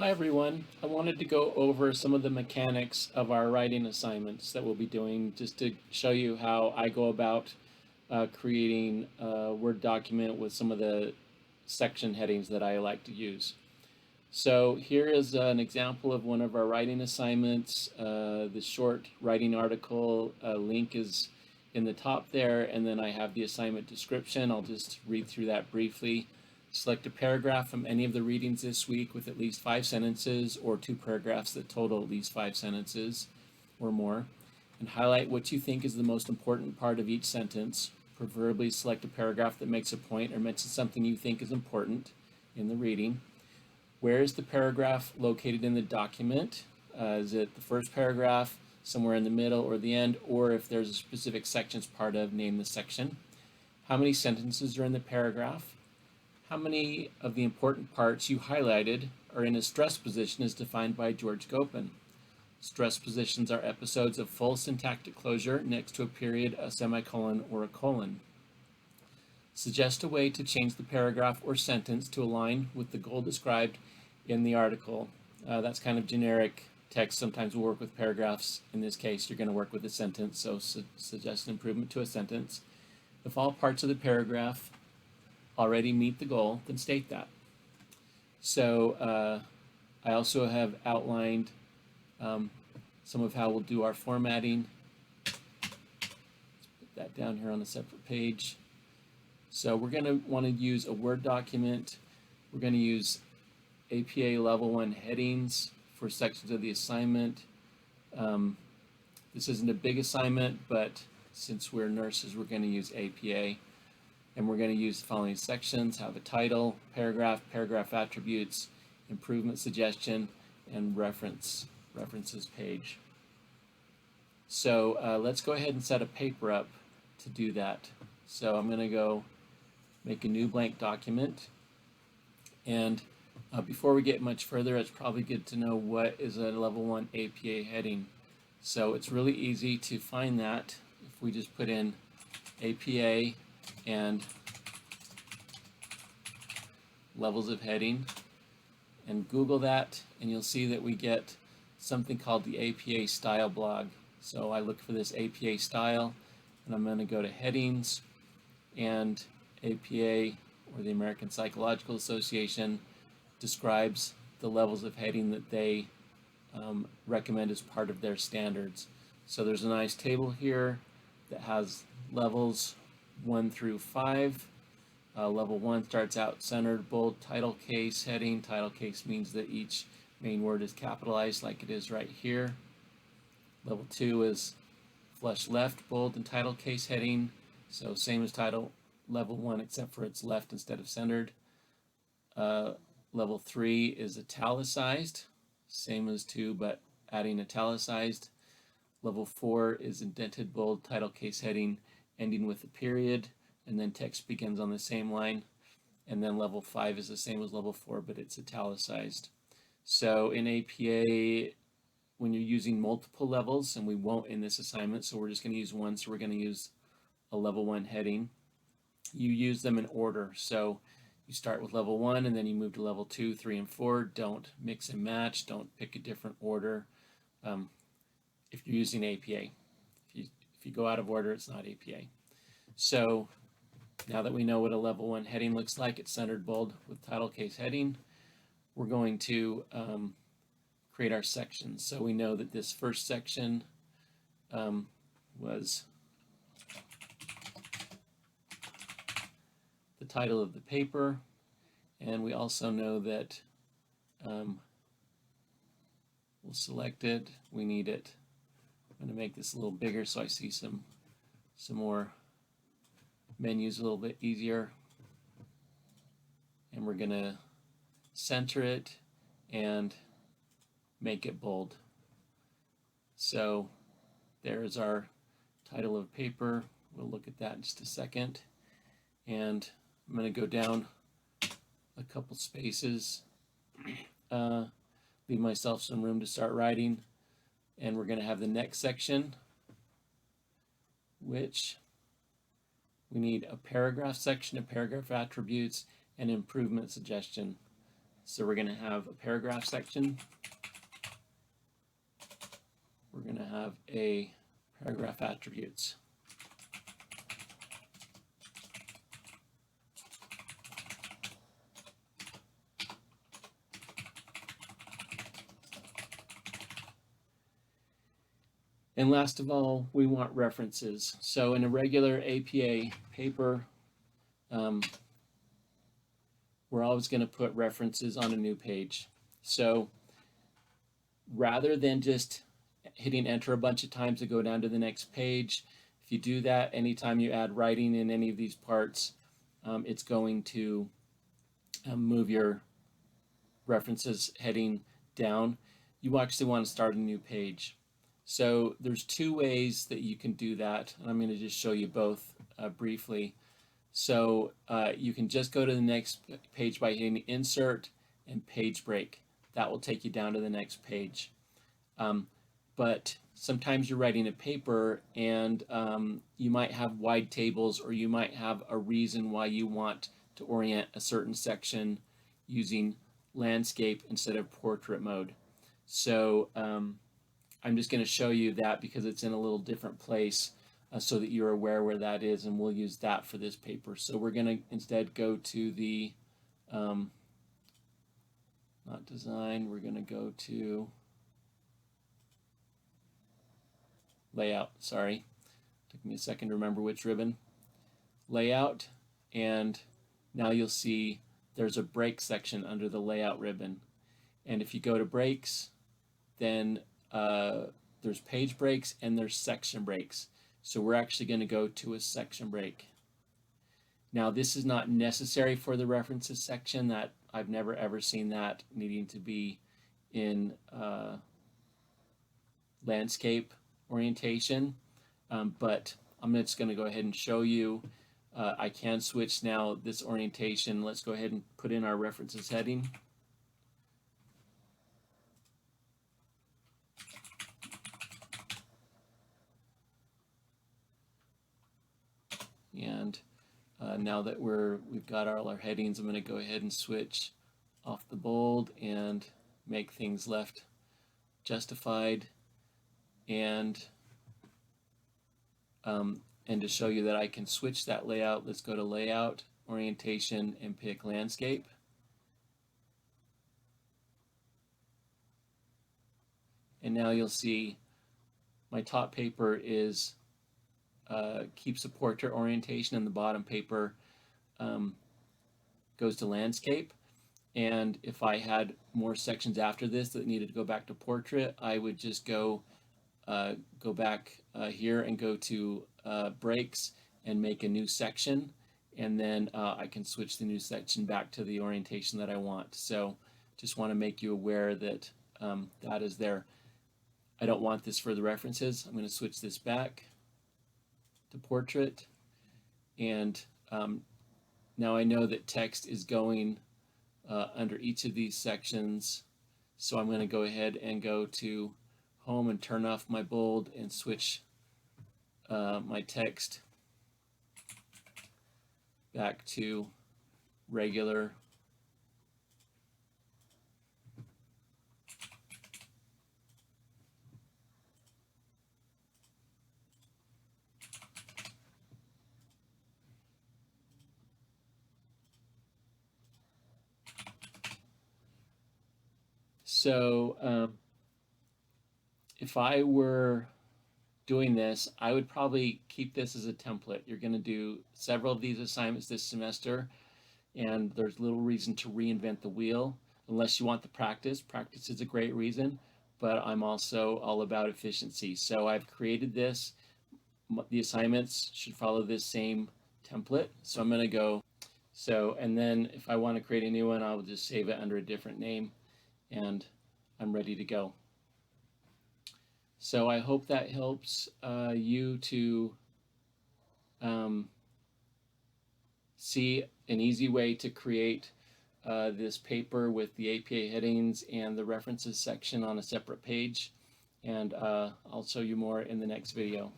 Hi everyone. I wanted to go over some of the mechanics of our writing assignments that we'll be doing just to show you how I go about creating a Word document with some of the section headings that I like to use. So here is an example of one of our writing assignments. The short writing article link is in the top there, and then I have the assignment description. I'll just read through that briefly. Select a paragraph from any of the readings this week with at least 5 sentences or 2 paragraphs that total at least 5 sentences or more, and highlight what you think is the most important part of each sentence. Preferably select a paragraph that makes a point or mentions something you think is important in the reading. Where is the paragraph located in the document? Is it the first paragraph, somewhere in the middle or the end, or if there's a specific sections part of, name the section. How many sentences are in the paragraph? How many of the important parts you highlighted are in a stress position as defined by George Gopin? Stress positions are episodes of full syntactic closure next to a period, a semicolon, or a colon. Suggest a way to change the paragraph or sentence to align with the goal described in the article. That's kind of generic text. Sometimes we'll work with paragraphs. In this case, you're going to work with a sentence, so suggest an improvement to a sentence. If all parts of the paragraph already meet the goal, then state that. So I also have outlined some of how we'll do our formatting. Let's put that down here on a separate page. So we're going to want to use a Word document. We're going to use APA Level 1 headings for sections of the assignment. This isn't a big assignment, but since we're nurses, we're going to use APA. And we're going to use the following sections: have a title, paragraph, paragraph attributes, improvement suggestion, and references page. So let's go ahead and set a paper up to do that. So I'm going to go make a new blank document. And before we get much further, it's probably good to know what is a level 1 APA heading. So it's really easy to find that if we just put in APA and levels of heading and Google that, and you'll see that we get something called the APA style blog. So I look for this APA style, and I'm going to go to headings, and APA, or the American Psychological Association, describes the levels of heading that they recommend as part of their standards. So there's a nice table here that has levels 1 through 5. Level 1 starts out centered, bold, title case, heading. Title case means that each main word is capitalized like it is right here. Level 2 is flush left, bold, and title case heading. So same as title level 1 except for it's left instead of centered. Level 3 is italicized, same as 2 but adding italicized. Level 4 is indented, bold, title case heading, ending with a period, and then text begins on the same line. And then level 5 is the same as level 4, but it's italicized. So in APA, when you're using multiple levels, and we won't in this assignment, so we're just going to use one, so we're going to use a level 1 heading, you use them in order. So you start with level 1, and then you move to level 2, 3, and 4. Don't mix and match. Don't pick a different order if you're using APA. If you go out of order, it's not APA. So now that we know what a level 1 heading looks like, it's centered, bold, with title case heading, we're going to create our sections. So we know that this first section was the title of the paper, and we also know that we'll select it. We need it. I'm going to make this a little bigger so I see some more menus a little bit easier. And we're going to center it and make it bold. So there's our title of paper. We'll look at that in just a second. And I'm going to go down a couple spaces, leave myself some room to start writing. And we're going to have the next section, which we need a paragraph section, a paragraph attributes, and improvement suggestion. So we're going to have a paragraph section. We're going to have a paragraph attributes. And last of all, we want references. So in a regular APA paper, we're always going to put references on a new page. So rather than just hitting enter a bunch of times to go down to the next page, if you do that anytime you add writing in any of these parts, it's going to move your references heading down. You actually want to start a new page. So there's two ways that you can do that, and I'm going to just show you both briefly. So you can just go to the next page by hitting insert and page break. That will take you down to the next page. But sometimes you're writing a paper and you might have wide tables, or you might have a reason why you want to orient a certain section using landscape instead of portrait mode. So I'm just going to show you that because it's in a little different place so that you're aware where that is, and we'll use that for this paper. So we're going to instead go to the, not design, we're going to go to layout, sorry. Took me a second to remember which ribbon. Layout, and now you'll see there's a break section under the layout ribbon. And if you go to breaks, then there's page breaks and there's section breaks. So we're actually going to go to a section break. Now this is not necessary for the references section. That I've never ever seen that needing to be in landscape orientation, but I'm just going to go ahead and show you. I can switch now this orientation. Let's go ahead and put in our references heading. And now that we've got all our headings, I'm going to go ahead and switch off the bold and make things left justified, and to show you that I can switch that layout, let's go to layout, orientation, and pick landscape. And now you'll see my top paper is keeps a portrait orientation, and the bottom paper goes to landscape. And if I had more sections after this that needed to go back to portrait, I would just go back here and go to breaks and make a new section, and then I can switch the new section back to the orientation that I want. So just want to make you aware that that is there. I don't want this for the references. I'm going to switch this back to portrait, and now I know that text is going under each of these sections, so I'm going to go ahead and go to home and turn off my bold and switch my text back to regular. So if I were doing this, I would probably keep this as a template. You're going to do several of these assignments this semester, and there's little reason to reinvent the wheel unless you want the practice. Practice is a great reason, but I'm also all about efficiency. So I've created this. The assignments should follow this same template. So I'm going to go, and then if I want to create a new one, I'll just save it under a different name, and I'm ready to go. So I hope that helps you to see an easy way to create this paper with the APA headings and the references section on a separate page. And I'll show you more in the next video.